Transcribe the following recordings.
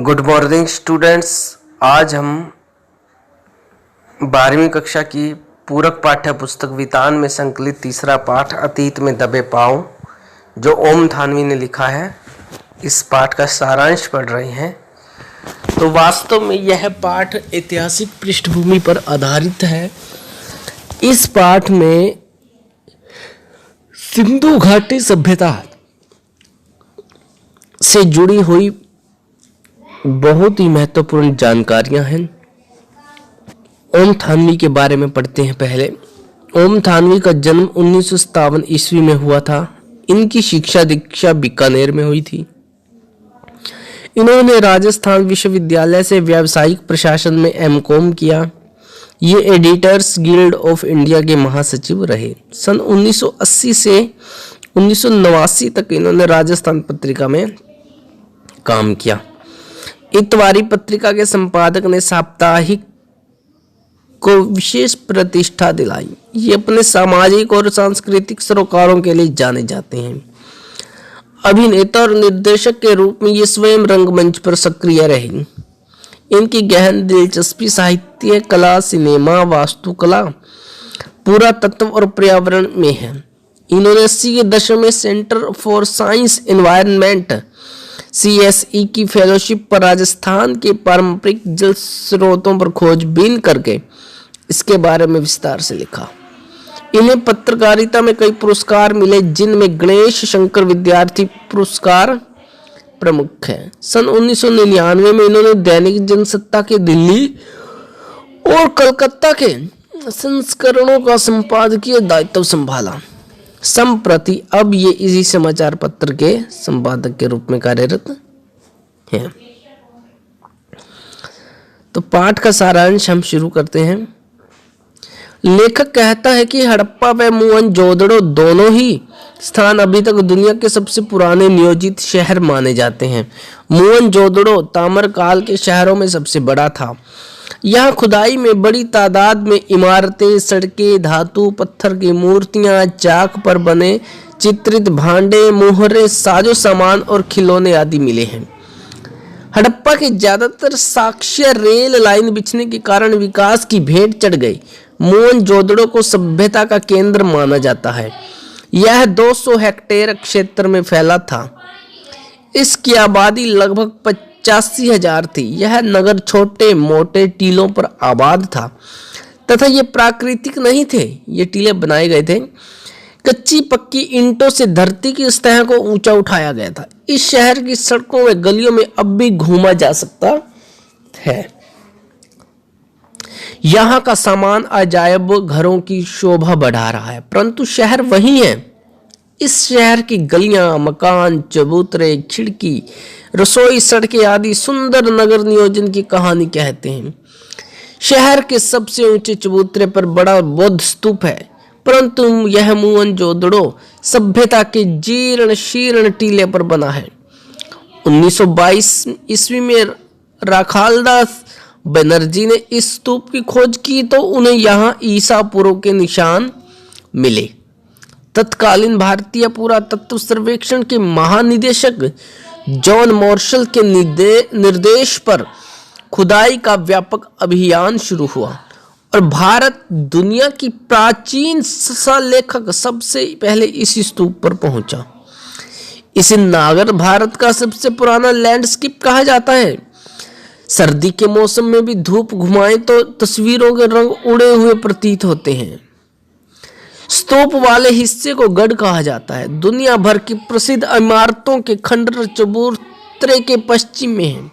Good morning students. आज हम 12वीं कक्षा की पूरक पाठ्य पुस्तक वितान में संकलित तीसरा पाठ अतीत में दबे पांव जो ओम थानवी ने लिखा है, इस पाठ का सारांश पढ़ रहे हैं। तो वास्तव में यह पाठ ऐतिहासिक पृष्ठभूमि पर आधारित है। इस पाठ में सिंधु घाटी सभ्यता से जुड़ी हुई बहुत ही महत्वपूर्ण जानकारियां हैं। ओम थानवी के बारे में पढ़ते हैं। पहले ओम थानवी का जन्म 1957 ईस्वी में हुआ था। इनकी शिक्षा दीक्षा बीकानेर में हुई थी। इन्होंने राजस्थान विश्वविद्यालय से व्यावसायिक प्रशासन में एमकॉम किया। ये एडिटर्स गिल्ड ऑफ इंडिया के महासचिव रहे। सन 1980 से 1989 तक इन्होंने राजस्थान पत्रिका में काम किया। इतवारी पत्रिका के संपादक ने साप्ताहिक को विशेष प्रतिष्ठा दिलाई। ये अपने सामाजिक और सांस्कृतिक सरोकारों के लिए जाने जाते हैं। अभिनेता और निर्देशक के रूप में ये स्वयं रंगमंच पर सक्रिय रहे। इनकी गहन दिलचस्पी साहित्य, कला, सिनेमा, वास्तुकला, पुरातत्व और पर्यावरण में है। इन्होंने 80 के दशक में centre for science environment CSE की फेलोशिप पर राजस्थान के पारंपरिक जल स्रोतों पर खोजबीन करके इसके बारे में विस्तार से लिखा। इन्हें पत्रकारिता में कई पुरस्कार मिले, जिनमें गणेश शंकर विद्यार्थी पुरस्कार प्रमुख है। सन 1999 में इन्होंने दैनिक जनसत्ता के दिल्ली और कलकत्ता के संस्करणों का संपादकीय दायित्व संभाला। संप्रति अब ये इसी समाचार पत्र के संपादक के रूप में कार्यरत हैं। तो पाठ का सारांश हम शुरू करते हैं। लेखक कहता है कि हड़प्पा व मोहनजोदड़ो दोनों ही स्थान अभी तक दुनिया के सबसे पुराने नियोजित शहर माने जाते हैं। मोहनजोदड़ो ताम्रकाल के शहरों में सबसे बड़ा था। यहाँ खुदाई में बड़ी तादाद में इमारतें, सड़कें, धातु पत्थर की मूर्तियां, चाक पर बने चित्रित भांडे, मोहरे, साजो सामान और खिलौने आदि मिले हैं। हड़प्पा के ज्यादातर साक्ष्य रेल लाइन बिछने के कारण विकास की भेंट चढ़ गई। मोहनजोदड़ो को सभ्यता का केंद्र माना जाता है। यह 200 हेक्टेयर क्षेत्र में फैला था। इसकी आबादी लगभग 85,000 थी। यह नगर छोटे मोटे टीलों पर आबाद था तथा ये प्राकृतिक नहीं थे। ये टीले बनाए गए थे। कच्ची पक्की ईंटों से धरती की सतह को ऊंचा उठाया गया था। इस शहर की सड़कों व गलियों में अब भी घूमा जा सकता है। यहाँ का सामान अजायब घरों की शोभा बढ़ा रहा है, परंतु शहर वही है। इस शहर की गलियां, मकान, चबूतरे, खिड़की, रसोई, सड़कें आदि सुंदर नगर नियोजन की कहानी कहते हैं। शहर के सबसे ऊंचे चबूतरे पर बड़ा बौद्ध स्तूप है, परंतु यह मोहनजोदड़ो सभ्यता के जीर्ण शीर्ण टीले पर बना है। 1922 ईस्वी में राखालदास बनर्जी ने इस स्तूप की खोज की तो उन्हें यहाँ ईसा पूर्व के निशान मिले। तत्कालीन भारतीय पुरातत्व सर्वेक्षण के महानिदेशक जॉन मार्शल के निर्देश पर खुदाई का व्यापक अभियान शुरू हुआ और भारत दुनिया की प्राचीन लेखक सबसे पहले इस स्तूप पर पहुंचा। इसे नागर भारत का सबसे पुराना लैंडस्केप कहा जाता है। सर्दी के मौसम में भी धूप घुमाएं तो तस्वीरों के रंग उड़े हुए प्रतीत होते हैं। स्तूप वाले हिस्से को गढ़ कहा जाता है। दुनिया भर की प्रसिद्ध इमारतों के खंडर चबूतरे के पश्चिम में हैं।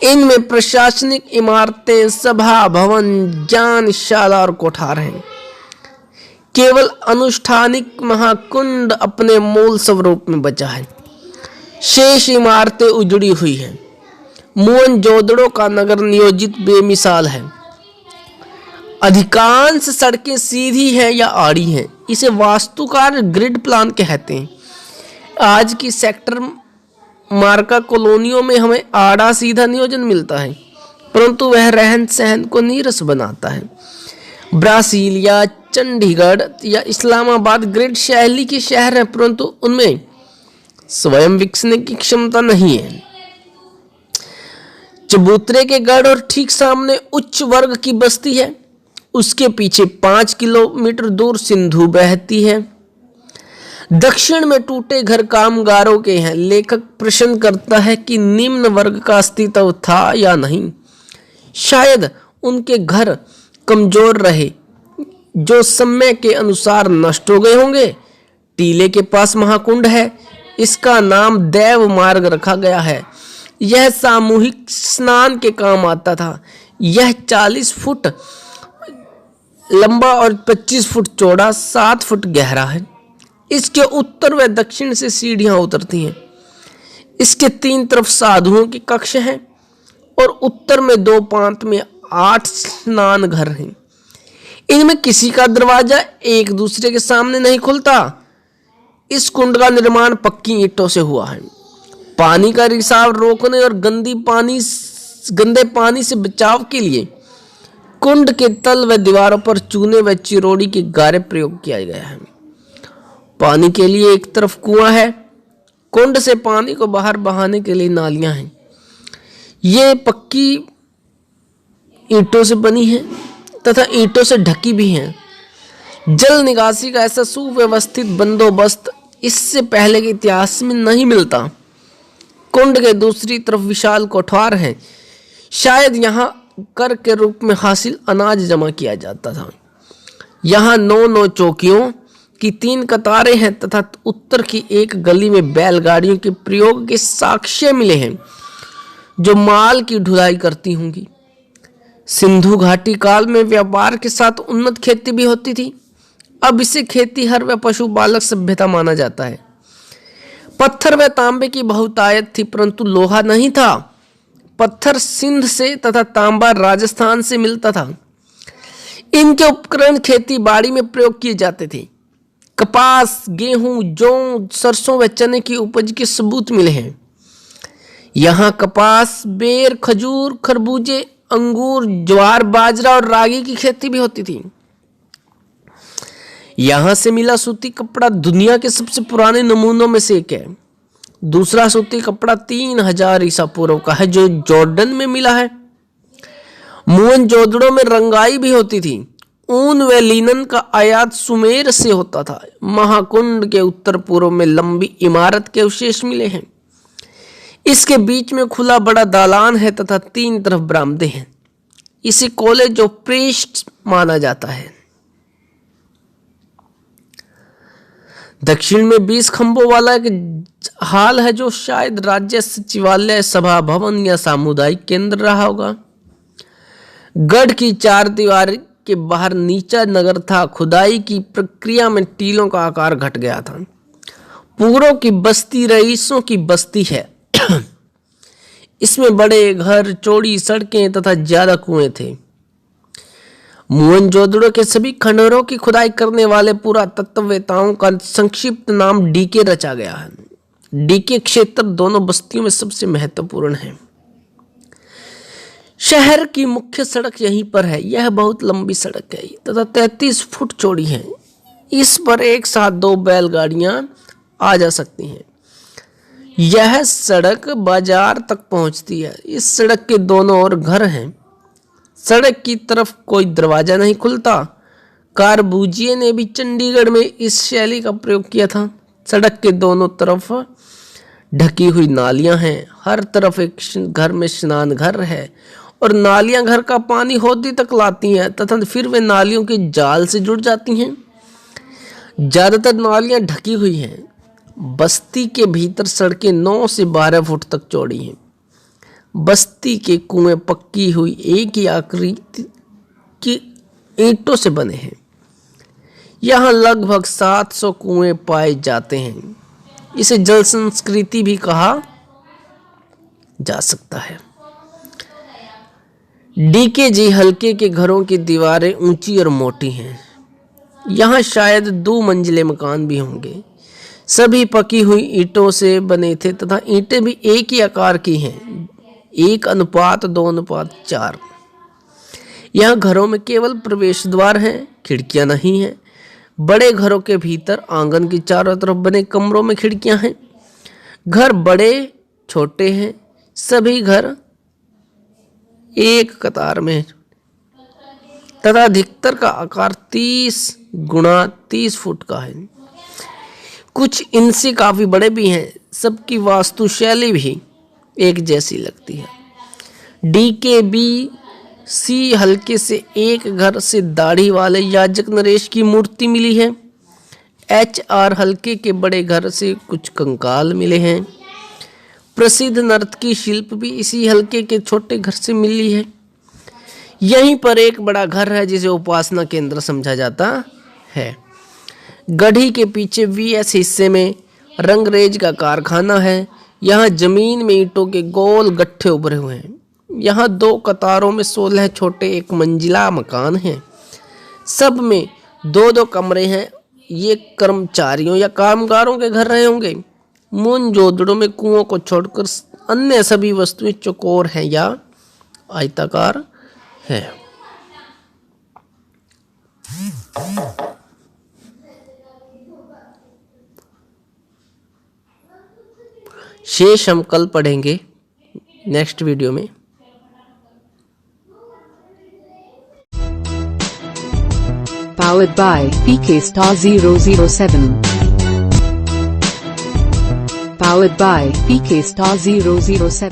इनमें प्रशासनिक इमारतें, सभा भवन, ज्ञानशाला और कोठार हैं। केवल अनुष्ठानिक महाकुंड अपने मूल स्वरूप में बचा है। शेष इमारतें उजड़ी हुई हैं। मोहनजोदड़ो का नगर नियोजित बेमिसाल है। अधिकांश सड़कें सीधी हैं या आड़ी हैं। इसे वास्तुकार ग्रिड प्लान कहते हैं। आज की सेक्टर मार्का कॉलोनियों में हमें आड़ा सीधा नियोजन मिलता है, परंतु वह रहन सहन को नीरस बनाता है। ब्राजील या चंडीगढ़ या इस्लामाबाद ग्रिड शैली के शहर हैं, परंतु उनमें स्वयं विकसने की क्षमता नहीं है। चबूतरे के गढ़ और ठीक सामने उच्च वर्ग की बस्ती है। उसके पीछे 5 किलोमीटर दूर सिंधु बहती है। दक्षिण में टूटे घर कामगारों के हैं। लेखक प्रश्न करता है कि निम्न वर्ग का अस्तित्व था या नहीं। शायद उनके घर कमजोर रहे जो समय के अनुसार नष्ट हो गए होंगे। टीले के पास महाकुंड है, इसका नाम देव मार्ग रखा गया है। यह सामूहिक स्नान के काम आता था। यह 40 फुट लंबा और 25 फुट चौड़ा, 7 फुट गहरा है। इसके उत्तर व दक्षिण से सीढ़ियां उतरती हैं। इसके 3 तरफ साधुओं के कक्ष हैं और उत्तर में 2 प्रांत में 8 स्नान घर हैं। इनमें किसी का दरवाजा एक दूसरे के सामने नहीं खुलता। इस कुंड का निर्माण पक्की ईंटों से हुआ है। पानी का रिसाव रोकने और गंदे पानी से बचाव के लिए कुंड के तल व दीवारों पर चूने व चिरोड़ी के गारे प्रयोग किया गया है। पानी के लिए एक तरफ कुआं है। कुंड से पानी को बाहर बहाने के लिए नालियां हैं। ये पक्की ईंटों से बनी है तथा ईंटों से ढकी भी हैं। जल निकासी का ऐसा सुव्यवस्थित बंदोबस्त इससे पहले के इतिहास में नहीं मिलता। कुंड के दूसरी तरफ विशाल कोठार है। शायद यहाँ कर के रूप में हासिल अनाज जमा किया जाता था। यहाँ 9 चौकियों की 3 कतारें हैं तथा उत्तर की एक गली में बैलगाड़ियों के प्रयोग के साक्ष्य मिले हैं जो माल की ढुलाई करती होंगी। सिंधु घाटी काल में व्यापार के साथ उन्नत खेती भी होती थी। अब इसे खेती हर व पशुपालक सभ्यता माना जाता है। पत्थर व तांबे की बहुतायत थी परंतु लोहा नहीं था। पत्थर सिंध से तथा तांबा राजस्थान से मिलता था। इनके उपकरण खेती बाड़ी में प्रयोग किए जाते थे। कपास, गेहूं, जौ, सरसों व चने की उपज के सबूत मिले हैं। यहाँ कपास, बेर, खजूर, खरबूजे, अंगूर, ज्वार, बाजरा और रागी की खेती भी होती थी। यहां से मिला सूती कपड़ा दुनिया के सबसे पुराने नमूनों में से एक है। दूसरा सूती कपड़ा 3000 ईसा पूर्व का है जो जॉर्डन में मिला है। मोहनजोदड़ो में रंगाई भी होती थी। ऊन व लिनन का आयात सुमेर से होता था। महाकुंड के उत्तर पूर्व में लंबी इमारत के अवशेष मिले हैं। इसके बीच में खुला बड़ा दालान है तथा 3 तरफ बरामदे हैं। इसे कॉलेज ऑफ प्रीस्ट माना जाता है। दक्षिण में 20 खंभों वाला एक हाल है जो शायद राज्य सचिवालय, सभा भवन या सामुदायिक केंद्र रहा होगा। गढ़ की 4 दीवार के बाहर नीचा नगर था। खुदाई की प्रक्रिया में टीलों का आकार घट गया था। पूरों की बस्ती रईसों की बस्ती है। इसमें बड़े घर, चौड़ी सड़कें तथा ज्यादा कुएं थे। मोहनजोदड़ो के सभी खंडहरों की खुदाई करने वाले पुरातत्ववेताओं का संक्षिप्त नाम डीके रचा गया है। डीके क्षेत्र दोनों बस्तियों में सबसे महत्वपूर्ण है। शहर की मुख्य सड़क यहीं पर है। यह बहुत लंबी सड़क है तथा 33 फुट चौड़ी है। इस पर एक साथ 2 बैलगाड़ियां आ जा सकती हैं। यह सड़क बाजार तक पहुंचती है। इस सड़क के दोनों ओर घर हैं। सड़क की तरफ कोई दरवाजा नहीं खुलता। कारबूजिए ने भी चंडीगढ़ में इस शैली का प्रयोग किया था। सड़क के दोनों तरफ ढकी हुई नालियां हैं। हर तरफ एक घर में स्नान घर है और नालियां घर का पानी होदी तक लाती हैं तथा फिर वे नालियों के जाल से जुड़ जाती हैं। ज्यादातर नालियां ढकी हुई हैं। बस्ती के भीतर सड़कें 9 से 12 फुट तक चौड़ी हैं। बस्ती के कुएं पक्की हुई एक ही आकृति की ईंटों से बने हैं। यहाँ लगभग 700 कुएं पाए जाते हैं। इसे जल संस्कृति भी कहा जा सकता है। डीकेजी हल्के के घरों की दीवारें ऊंची और मोटी हैं। यहाँ शायद 2 मंजिले मकान भी होंगे। सभी पकी हुई ईंटों से बने थे तथा ईंटें भी एक ही आकार की हैं, 1:2:4। यहाँ घरों में केवल प्रवेश द्वार हैं, खिड़कियां नहीं हैं। बड़े घरों के भीतर आंगन की चारों तरफ बने कमरों में खिड़कियां हैं। घर बड़े छोटे हैं। सभी घर एक कतार में तथा अधिकतर का आकार 30 गुणा 30 फुट का है। कुछ इनसे काफी बड़े भी हैं। सबकी वास्तुशैली भी एक जैसी लगती है। DKBC हल्के से एक घर से दाढ़ी वाले याजक नरेश की मूर्ति मिली है। HR हल्के के बड़े घर से कुछ कंकाल मिले हैं। प्रसिद्ध नर्तकी शिल्प भी इसी हल्के के छोटे घर से मिली है। यहीं पर एक बड़ा घर है जिसे उपासना केंद्र समझा जाता है। गढ़ी के पीछे VS हिस्से में रंगरेज का कारखाना है। यहाँ जमीन में ईंटों के गोल गट्ठे उभरे हुए हैं। यहाँ 2 कतारों में 16 छोटे एक मंजिला मकान हैं। सब में 2-2 कमरे हैं। ये कर्मचारियों या कामगारों के घर रहे होंगे। मुंजोदड़ों में कुओं को छोड़कर अन्य सभी वस्तुएं चौकोर हैं या आयताकार है। शेष हम कल पढ़ेंगे नेक्स्ट वीडियो में। Powered by PK Star 007. Powered by PK Star 007.